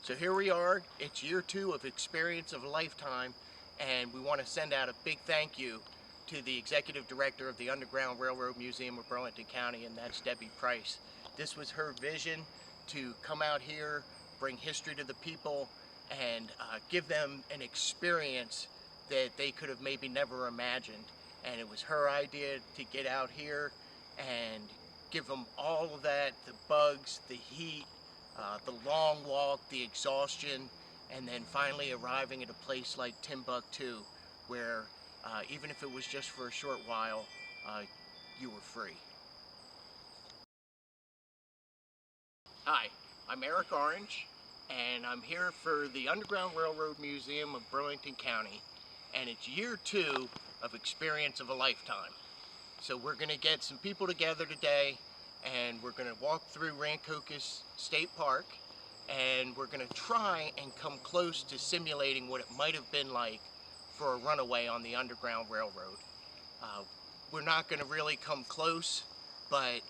So here we are, it's year 2 of Experience of a Lifetime, and we want to send out a big thank you to the Executive Director of the Underground Railroad Museum of Burlington County, and that's Debbie Price. This was her vision to come out here, bring history to the people, and give them an experience that they could have maybe never imagined. And it was her idea to get out here and give them all of that, the bugs, the heat, the long walk, the exhaustion, and then finally arriving at a place like Timbuktu, where even if it was just for a short while, you were free. Hi, I'm Eric Orange, and I'm here for the Underground Railroad Museum of Burlington County, and it's year 2 of Experience of a Lifetime. So we're going to get some people together today, and we're going to walk through Rancocas State Park, and we're going to try and come close to simulating what it might have been like for a runaway on the Underground Railroad. We're not going to really come close, but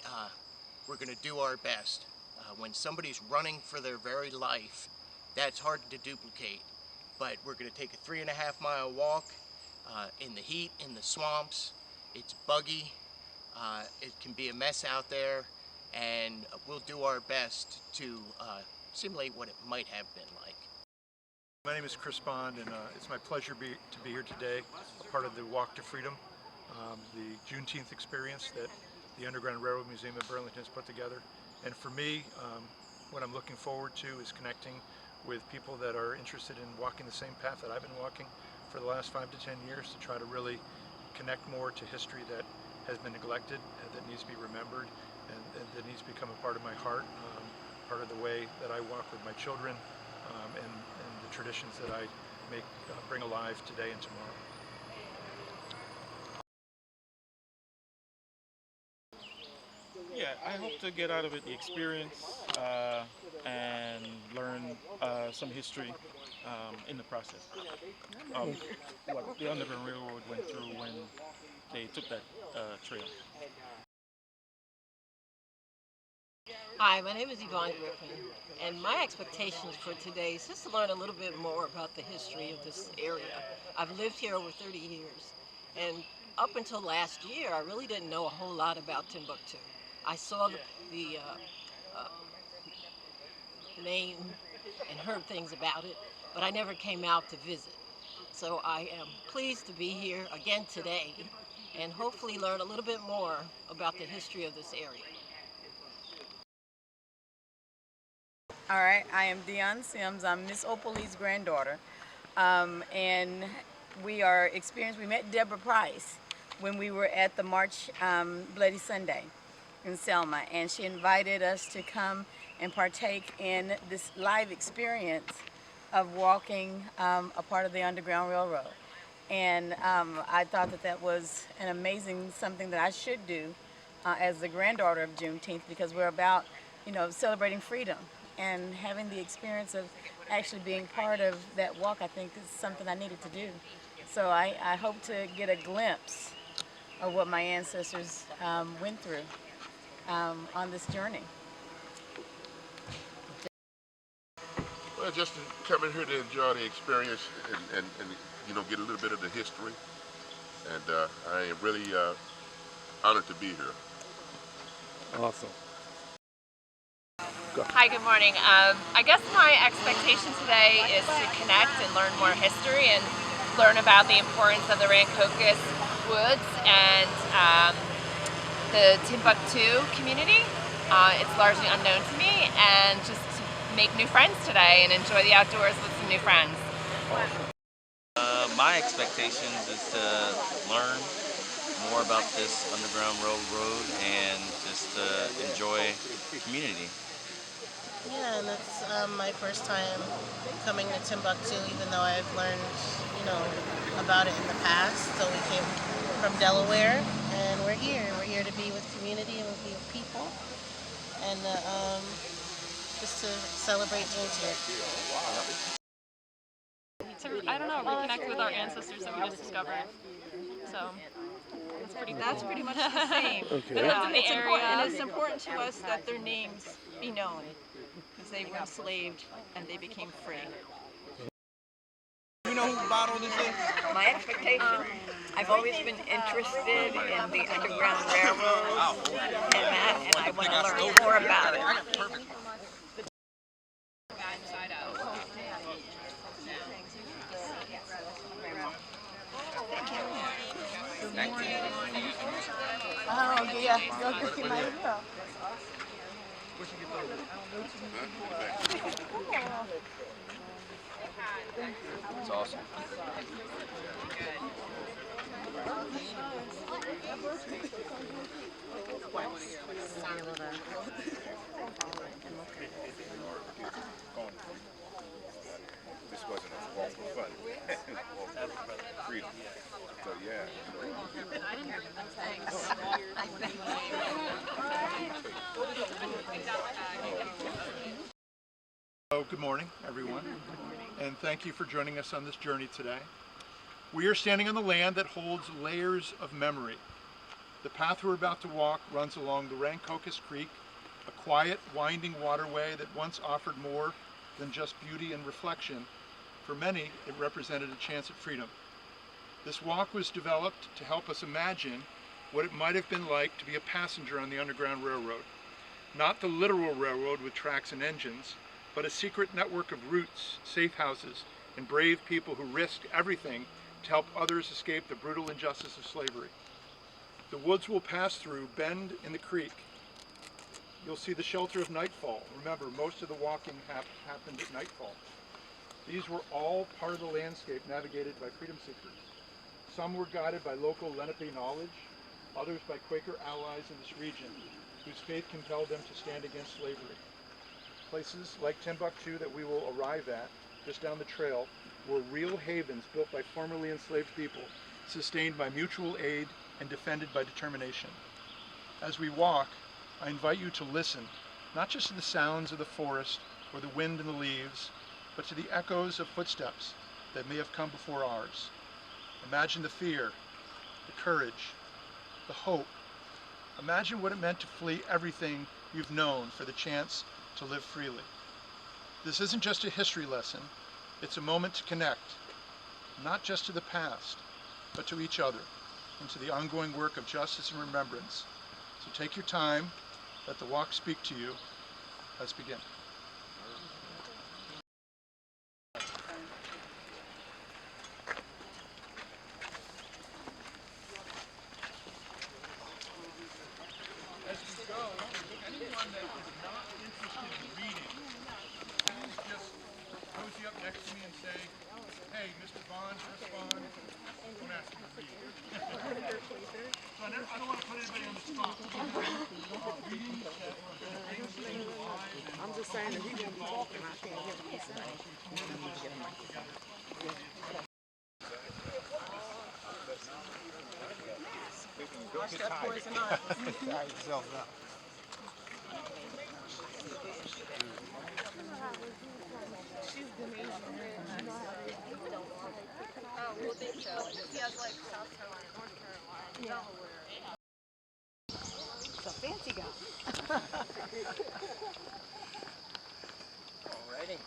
we're going to do our best. When somebody's running for their very life, that's hard to duplicate, but we're going to take a 3.5-mile walk in the heat, in the swamps. It's buggy, it can be a mess out there, and we'll do our best to simulate what it might have been like. My name is Chris Bond, and it's my pleasure to be here today, part of the Walk to Freedom, the Juneteenth experience that the Underground Railroad Museum of Burlington has put together. And for me, what I'm looking forward to is connecting with people that are interested in walking the same path that I've been walking for the last 5 to 10 years, to try to really connect more to history that has been neglected, and that needs to be remembered, and that needs to become a part of my heart, part of the way that I walk with my children, and the traditions that I bring alive today and tomorrow. Yeah, I hope to get out of it the experience and learn some history in the process of what the Underground Railroad went through when they took that trail. Hi, my name is Yvonne Griffin, and my expectations for today is just to learn a little bit more about the history of this area. I've lived here over 30 years, and up until last year, I really didn't know a whole lot about Timbuktu. I saw the name and heard things about it, but I never came out to visit. So I am pleased to be here again today and hopefully learn a little bit more about the history of this area. All right, I am Dion Sims. I'm Miss Opal's granddaughter, and we met Deborah Price when we were at the March Bloody Sunday in Selma, and she invited us to come and partake in this live experience of walking a part of the Underground Railroad. And I thought that was an amazing something that I should do as the granddaughter of Juneteenth, because we're about, celebrating freedom. And having the experience of actually being part of that walk, I think, is something I needed to do. So I hope to get a glimpse of what my ancestors went through on this journey. Well, just coming here to enjoy the experience and get a little bit of the history. And I am really honored to be here. Awesome. Hi, good morning. I guess my expectation today is to connect and learn more history and learn about the importance of the Rancocas Woods and the Timbuktu community. It's largely unknown to me, and just to make new friends today and enjoy the outdoors with some new friends. My expectations is to learn more about this Underground Railroad and just enjoy community. Yeah, and that's my first time coming to Timbuktu, even though I've learned, about it in the past. So we came from Delaware, and we're here. We're here to be with community and be with people, and just to celebrate Juneteenth. I don't know, reconnect with our ancestors that we just discovered. So it's pretty cool. That's pretty much the same. Okay. They lived in the area. And it's important to us that their names be known. because they were enslaved and they became free. You know whose bottle this is? My expectation, I've always been interested in the Underground Railroad and I want to learn more about it. Oh, yeah. You might as well. It's awesome. This wasn't a walk for fun. It was a walk for freedom. So yeah. Good morning, everyone, and thank you for joining us on this journey today. We are standing on the land that holds layers of memory. The path we're about to walk runs along the Rancocas Creek, a quiet, winding waterway that once offered more than just beauty and reflection. For many, it represented a chance at freedom. This walk was developed to help us imagine what it might have been like to be a passenger on the Underground Railroad. Not the literal railroad with tracks and engines, but a secret network of routes, safe houses, and brave people who risked everything to help others escape the brutal injustice of slavery. The woods we'll pass through bend in the creek. You'll see the shelter of nightfall. Remember, most of the walking happened at nightfall. These were all part of the landscape navigated by freedom seekers. Some were guided by local Lenape knowledge, others by Quaker allies in this region, whose faith compelled them to stand against slavery. Places like Timbuktu that we will arrive at, just down the trail, were real havens built by formerly enslaved people, sustained by mutual aid and defended by determination. As we walk, I invite you to listen, not just to the sounds of the forest or the wind in the leaves, but to the echoes of footsteps that may have come before ours. Imagine the fear, the courage, the hope. Imagine what it meant to flee everything you've known for the chance to live freely. This isn't just a history lesson, it's a moment to connect, not just to the past, but to each other, and to the ongoing work of justice and remembrance. So take your time, let the walk speak to you. Let's begin. As we go, anyone that is not interested in reading, please just cozy up next to me and say, hey, Mr. Bond, Chris Bond, don't ask me to read. So I don't want to put anybody on the spot. Reading I'm just saying that he's going to be talking, I can't hear what he's saying. Don't get tired. Tire yourself out. It's a fancy guy. Alrighty.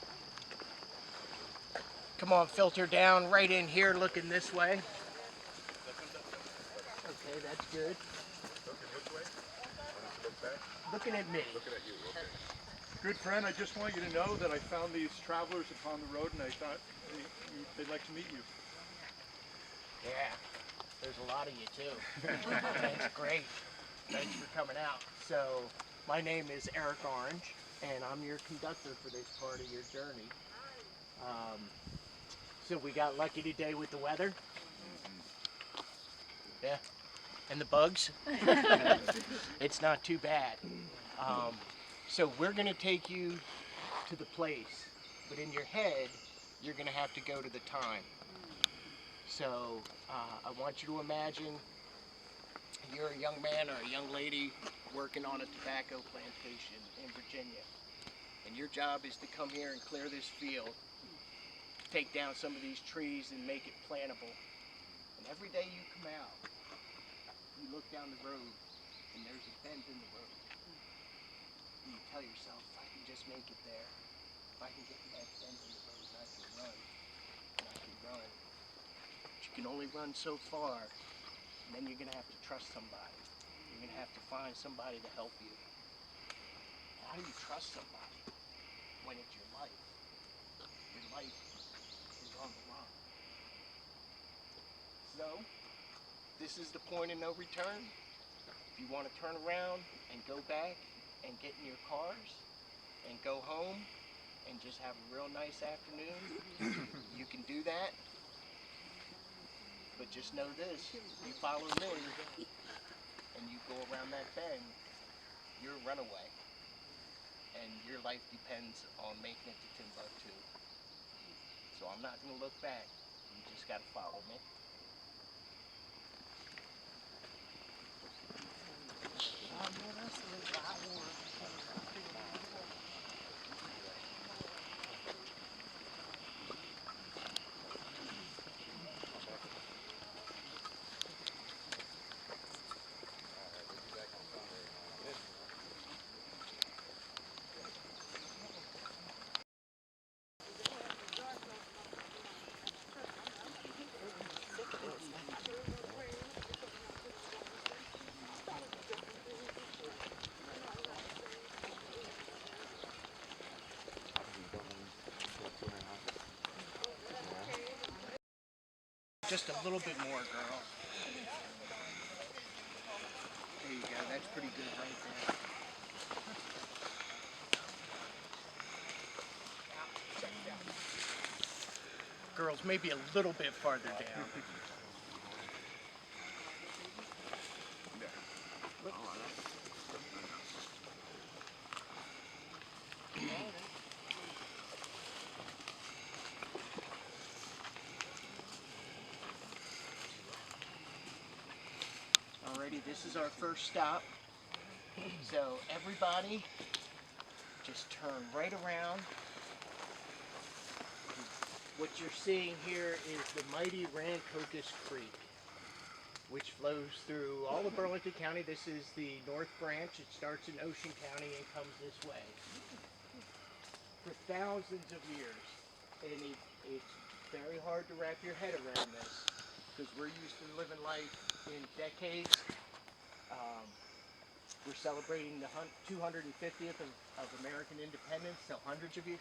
Come on, filter down right in here looking this way. Okay, that's good. Looking which way? Look back? Looking at me. Looking at you, okay. Good friend, I just want you to know that I found these travelers upon the road and I thought they'd like to meet you. Yeah, there's a lot of you too. That's great. Thanks for coming out. So, my name is Eric Orange, and I'm your conductor for this part of your journey. So we got lucky today with the weather. Yeah, and the bugs. It's not too bad. So we're gonna take you to the place, but in your head, you're gonna have to go to the time. So I want you to imagine you're a young man or a young lady working on a tobacco plantation in Virginia. And your job is to come here and clear this field, take down some of these trees and make it plantable. And every day you come out, you look down the road and there's a bend in the road. And you tell yourself, if I can just make it there. If I can get to that bend in the road, I can run. And I can run. But you can only run so far. And then you're going to have to trust somebody. You're going to have to find somebody to help you. How do you trust somebody when it's your life? Your life is on the line. So, this is the point of no return. If you want to turn around and go back and get in your cars and go home and just have a real nice afternoon, you can do that. But just know this, you follow me and you go around that bend, you're a runaway. And your life depends on making it to Timbuktu. So I'm not going to look back. You just got to follow me. Just a little bit more, girl. There you go. That's pretty good right there. Girls, maybe a little bit farther down. Alrighty, this is our first stop. So everybody, just turn right around. What you're seeing here is the mighty Rancocas Creek, which flows through all of Burlington County. This is the North Branch. It starts in Ocean County and comes this way. For thousands of years, and it's very hard to wrap your head around this, because we're used to living life in decades. We're celebrating the 250th of American independence, so hundreds of years.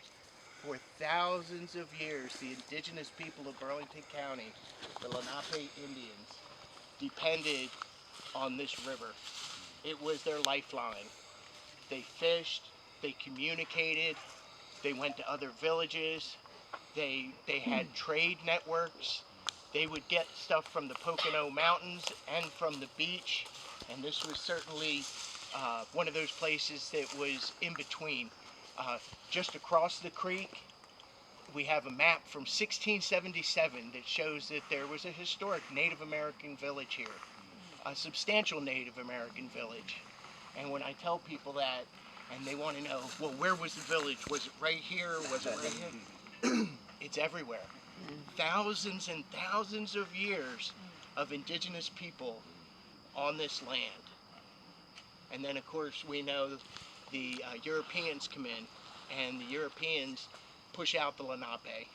For thousands of years, the indigenous people of Burlington County, the Lenape Indians, depended on this river. It was their lifeline. They fished, they communicated, they went to other villages, they had trade networks. They would get stuff from the Pocono Mountains and from the beach, and this was certainly one of those places that was in between. Just across the creek, we have a map from 1677 that shows that there was a historic Native American village here, a substantial Native American village. And when I tell people that, and they want to know, well, where was the village? Was it right here? Was it right here? It's everywhere. Thousands and thousands of years of indigenous people on this land. And then, of course, we know the Europeans come in, and the Europeans push out the Lenape.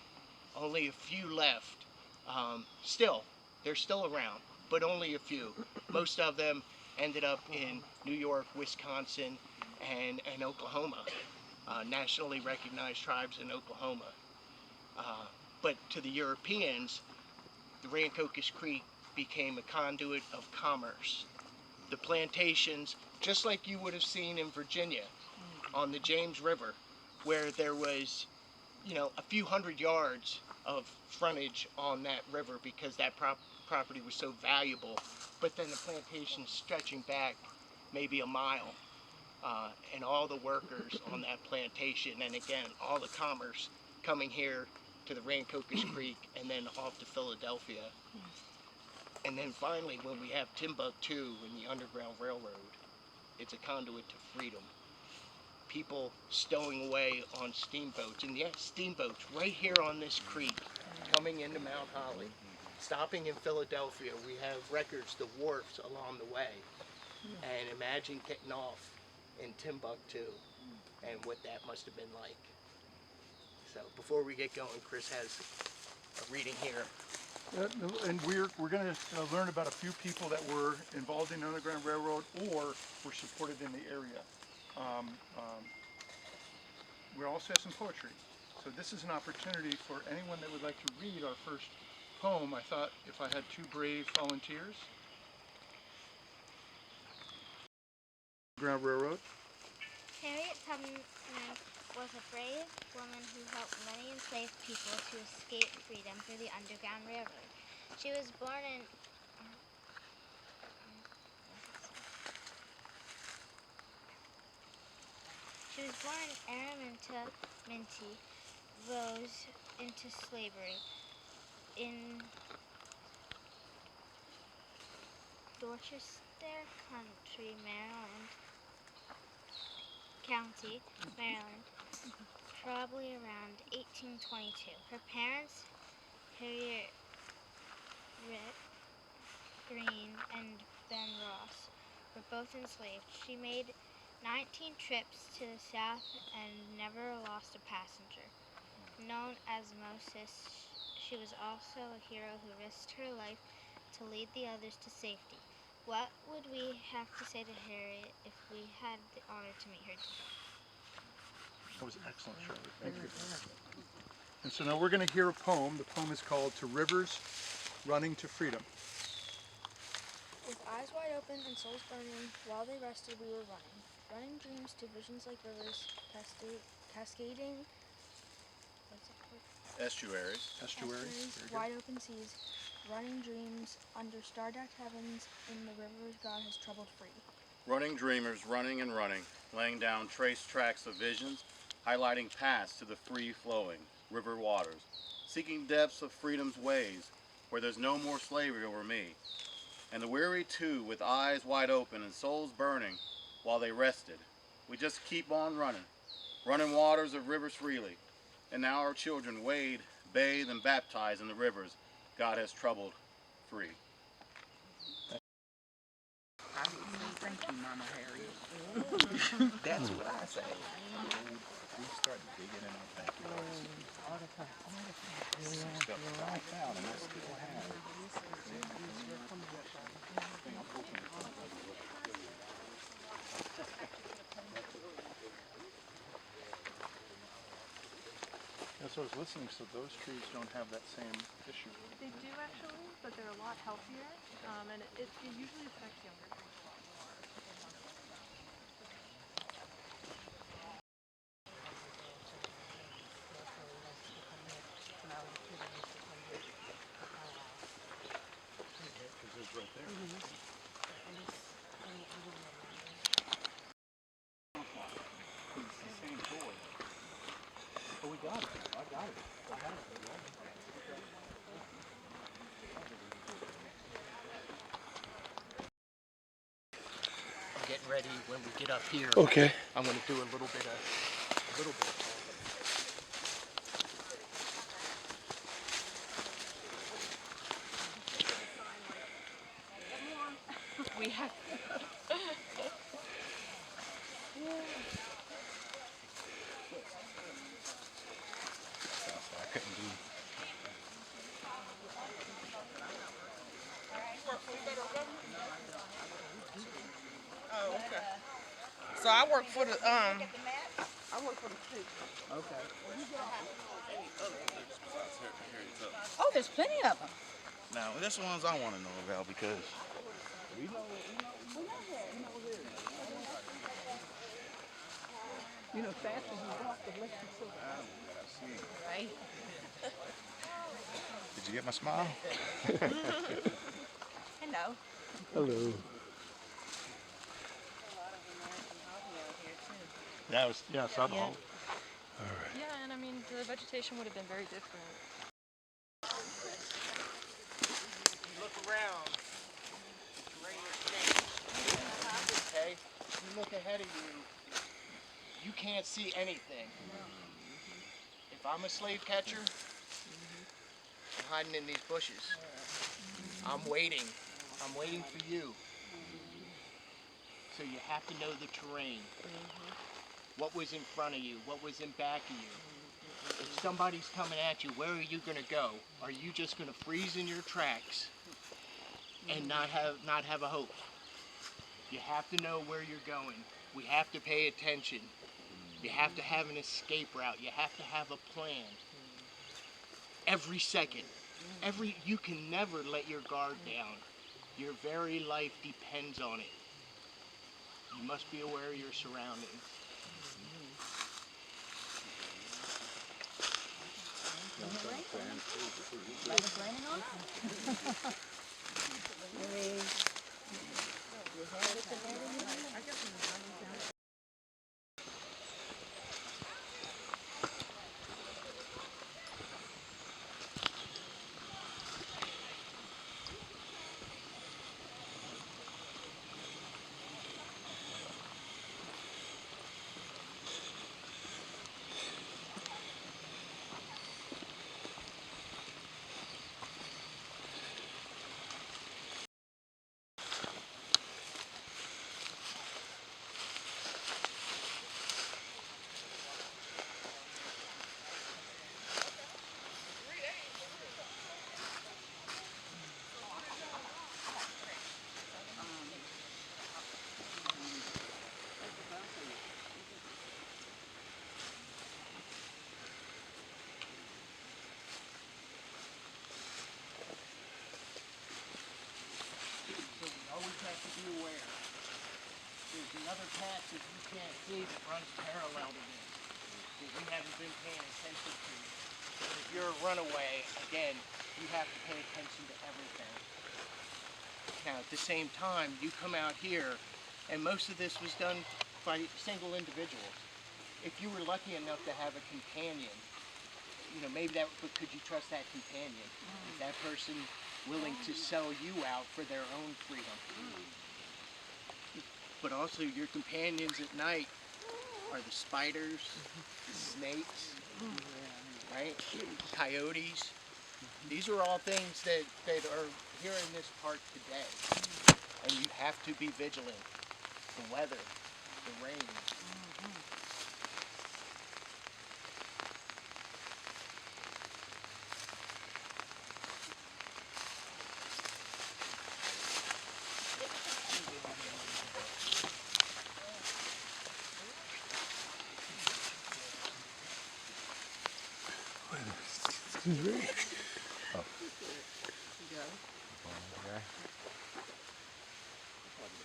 Only a few left. Still, they're still around, but only a few. Most of them ended up in New York, Wisconsin, and Oklahoma. Nationally recognized tribes in Oklahoma. But to the Europeans, the Rancocas Creek became a conduit of commerce. The plantations, just like you would have seen in Virginia on the James River, where there was, a few hundred yards of frontage on that river because that property was so valuable, but then the plantations stretching back maybe a mile, and all the workers on that plantation, and again, all the commerce coming here to the Rancocas Creek and then off to Philadelphia. And then finally, when we have Timbuktu and the Underground Railroad, it's a conduit to freedom. People stowing away on steamboats, and yes, steamboats right here on this creek, coming into Mount Holly, stopping in Philadelphia. We have records, the wharfs along the way, and imagine getting off in Timbuktu. and what that must have been like. So before we get going, Chris has a reading here. And we're going to learn about a few people that were involved in the Underground Railroad or were supported in the area. We also have some poetry. So this is an opportunity for anyone that would like to read our first poem. I thought if I had two brave volunteers. Underground Railroad. Harriet Tubman was a brave woman who helped many enslaved people to escape freedom through the Underground Railroad. She was born in Araminta Minty, rose into slavery in Dorchester County, Maryland, probably around 1822. Her parents, Harriet Green and Ben Ross, were both enslaved. She made 19 trips to the South and never lost a passenger. Known as Moses, she was also a hero who risked her life to lead the others to safety. What would we have to say to Harriet if we had the honor to meet her today? That was excellent, Shirley. Thank you. And so now we're going to hear a poem. The poem is called To Rivers Running to Freedom. With eyes wide open and souls burning, while they rested we were running. Running dreams to visions like rivers, cascading Estuaries. wide open seas, running dreams under star-decked heavens in the rivers God has troubled free. Running dreamers, running and running, laying down trace tracks of visions, highlighting paths to the free-flowing river waters, seeking depths of freedom's ways, where there's no more slavery over me. And the weary too, with eyes wide open and souls burning, while they rested. We just keep on running, running waters of rivers freely. And now our children wade, bathe, and baptize in the rivers God has troubled free. Thank you, Mama Harriet. That's what I say. We started digging in our backyards. All the time. Some stuff I found and I still have. So I was listening, so those trees don't have that same issue. They do actually, but they're a lot healthier, and it usually affects younger trees a lot more. Because it's right there. It's the same toy. Oh, we got it. I got it. I have it. I'm getting ready when we get up here. Okay. I'm going to do a little bit of talking. We have. I couldn't do. Oh, okay. So I work for the I work for the state. Okay. Oh, there's plenty of them. Now, this ones I want to know about because You know, faster you walk, the less you see. right. Did you get my smile? Hello. Hello. Yeah, I saw the whole. Yeah, and I mean, the vegetation would have been very different. Look around. Okay? You look ahead of you, you can't see anything. If I'm a slave catcher, I'm hiding in these bushes. I'm waiting. I'm waiting for you. So you have to know the terrain. What was in front of you? What was in back of you? If somebody's coming at you, where are you going to go? Are you just going to freeze in your tracks and not have a hope? You have to know where you're going. We have to pay attention. You have to have an escape route. You have to have a plan. Every second. You can never let your guard down. Your very life depends on it. You must be aware of your surroundings. So we always have to be aware. There's another path that you can't see that runs parallel to this that we haven't been paying attention to. But if you're a runaway, again, you have to pay attention to everything. Now, at the same time, you come out here, and most of this was done by single individuals. If you were lucky enough to have a companion, maybe but could you trust that companion? Is that person willing to sell you out for their own freedom? But also your companions at night are the spiders, the snakes, right? Coyotes. These are all things that are here in this park today. And you have to be vigilant. The weather, the rain. Oh.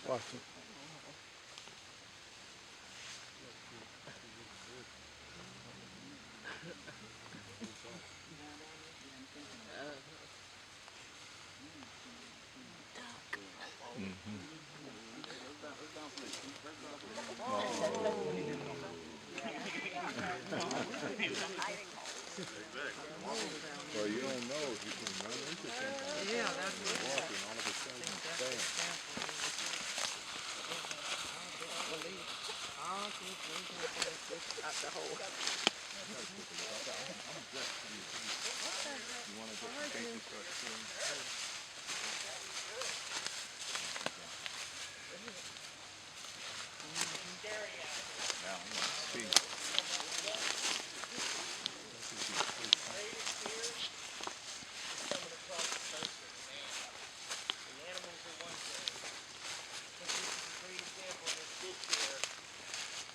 Watch it. Well, you don't know if you can run into something. Yeah, that's walk and all of a sudden, bam. Out the hole. You want to get the basic start soon? Now, I'm going to see.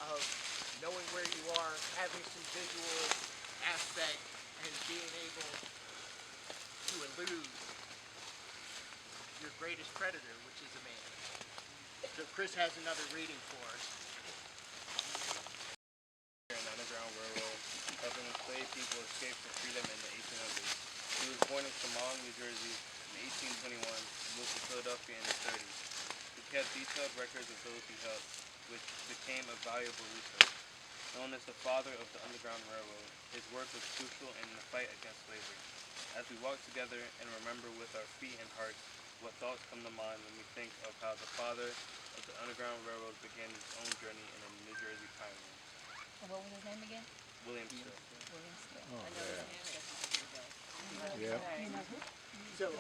Of knowing where you are, having some visual aspect, and being able to elude your greatest predator, which is a man. So Chris has another reading for us. An Underground Railroad, helping enslaved people escape for freedom in the 1800s. He was born in Shamong, New Jersey in 1821 and moved to Philadelphia in the 30s. He kept detailed records of those he helped, which became a valuable resource. Known as the father of the Underground Railroad, his work was crucial in the fight against slavery. As we walk together and remember with our feet and hearts, what thoughts come to mind when we think of how the father of the Underground Railroad began his own journey in the New Jersey pioneers. What was his name again? William Still. William Still. Oh, I know his yeah. ancestors. Yeah. So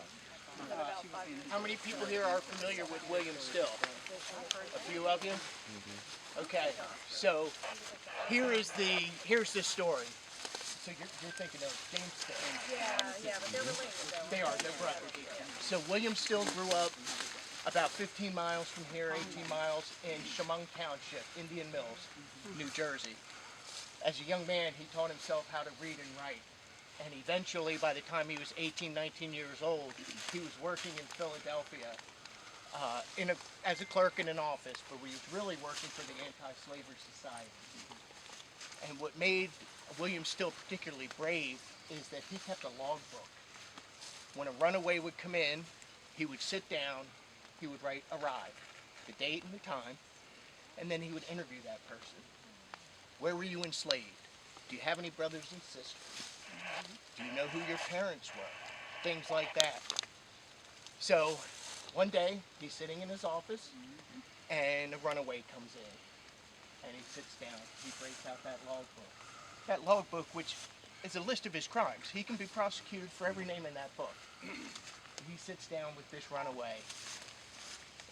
How many people here are familiar with William Still? A few of you? Okay, so here's the story. So you're thinking of James Still. Yeah, but they're related though. They're brothers. So William Still grew up about 15 miles from here, 18 miles in Chemung Township, Indian Mills, New Jersey. As a young man, he taught himself how to read and write. And eventually, by the time he was 18, 19 years old, he was working in Philadelphia as a clerk in an office, but he was really working for the Anti-Slavery Society. And what made William Still particularly brave is that he kept a logbook. When a runaway would come in, he would sit down, he would write arrive, the date and the time, and then he would interview that person. Where were you enslaved? Do you have any brothers and sisters? Do you know who your parents were? Things like that. So one day he's sitting in his office and a runaway comes in and he sits down. He breaks out that logbook. That logbook, which is a list of his crimes. He can be prosecuted for every name in that book. He sits down with this runaway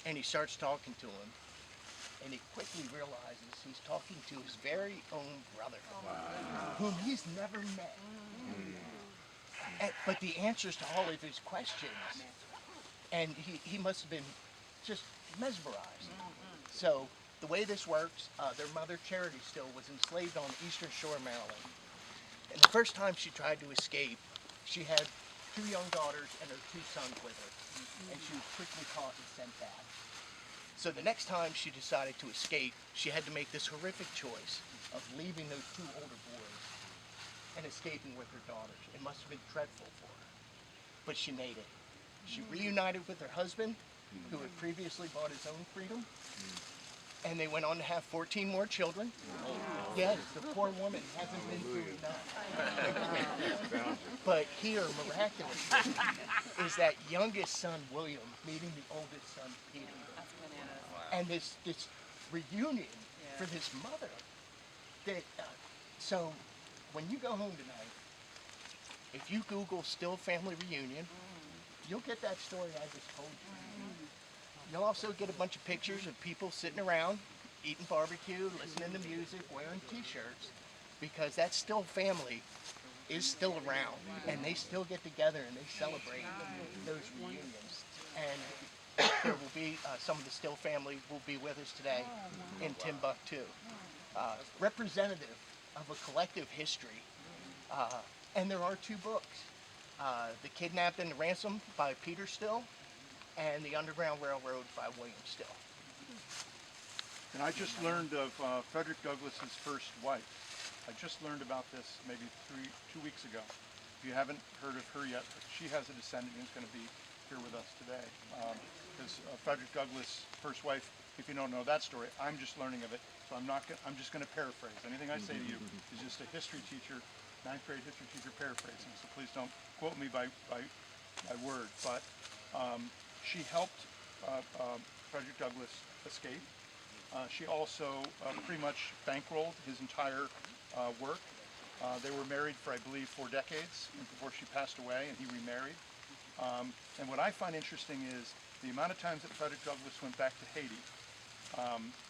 and he starts talking to him. And he quickly realizes he's talking to his very own brother, whom he's never met. But the answers to all of his questions, and he must have been just mesmerized. So the way this works, their mother, Charity Still, was enslaved on the Eastern Shore, Maryland. And the first time she tried to escape, she had 2 young daughters and her 2 sons with her. And she was quickly caught and sent back. So the next time she decided to escape, she had to make this horrific choice of leaving those 2 older boys and escaping with her daughters. It must have been dreadful for her. But she made it. She reunited with her husband, who had previously bought his own freedom, and they went on to have 14 more children. Yes, the poor woman hasn't been through enough. But here, miraculously, is that youngest son, William, meeting the oldest son, Peter. And this reunion for this mother. So when you go home tonight, if you Google Still Family Reunion, you'll get that story I just told you. You'll also get a bunch of pictures of people sitting around, eating barbecue, listening to music, wearing t-shirts, because that Still family is still around, and they still get together and they celebrate those reunions. And there will be, some of the Still family will be with us today in Timbuktu. Representative of a collective history. And there are 2 books. The Kidnapped and the Ransom by Peter Still, and The Underground Railroad by William Still. And I just learned of Frederick Douglass's first wife. I just learned about this maybe 2 weeks ago. If you haven't heard of her yet, she has a descendant who's going to be here with us today. Because Frederick Douglass' first wife, if you don't know that story, I'm just learning of it, so I'm just going to paraphrase. Anything I say to you is just a history teacher, 9th grade history teacher paraphrasing, so please don't quote me by word. But she helped Frederick Douglass escape. She also pretty much bankrolled his entire work. They were married for, I believe, 4 decades before she passed away, and he remarried. And what I find interesting is the amount of times that Frederick Douglass went back to Haiti.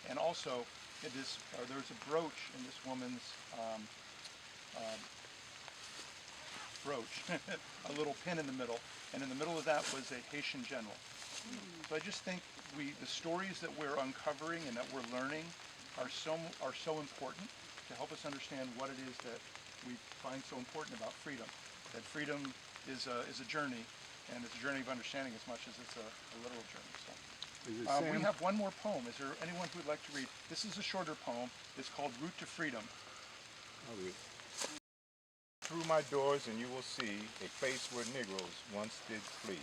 And also, there's a brooch in this woman's brooch, a little pin in the middle, and in the middle of that was a Haitian general. So I just think the stories that we're uncovering and that we're learning are so important to help us understand what it is that we find so important about freedom. That freedom is a journey, and it's a journey of understanding as much as it's a literal journey. So. We have one more poem. Is there anyone who would like to read? This is a shorter poem. It's called Route to Freedom. I'll read. Through my doors and you will see a place where Negroes once did flee.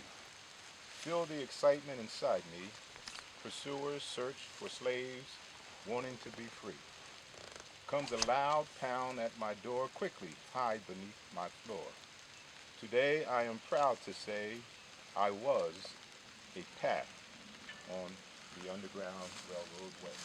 Feel the excitement inside me. Pursuers search for slaves wanting to be free. Comes a loud pound at my door, quickly hide beneath my floor. Today I am proud to say I was a path on the Underground Railroad way.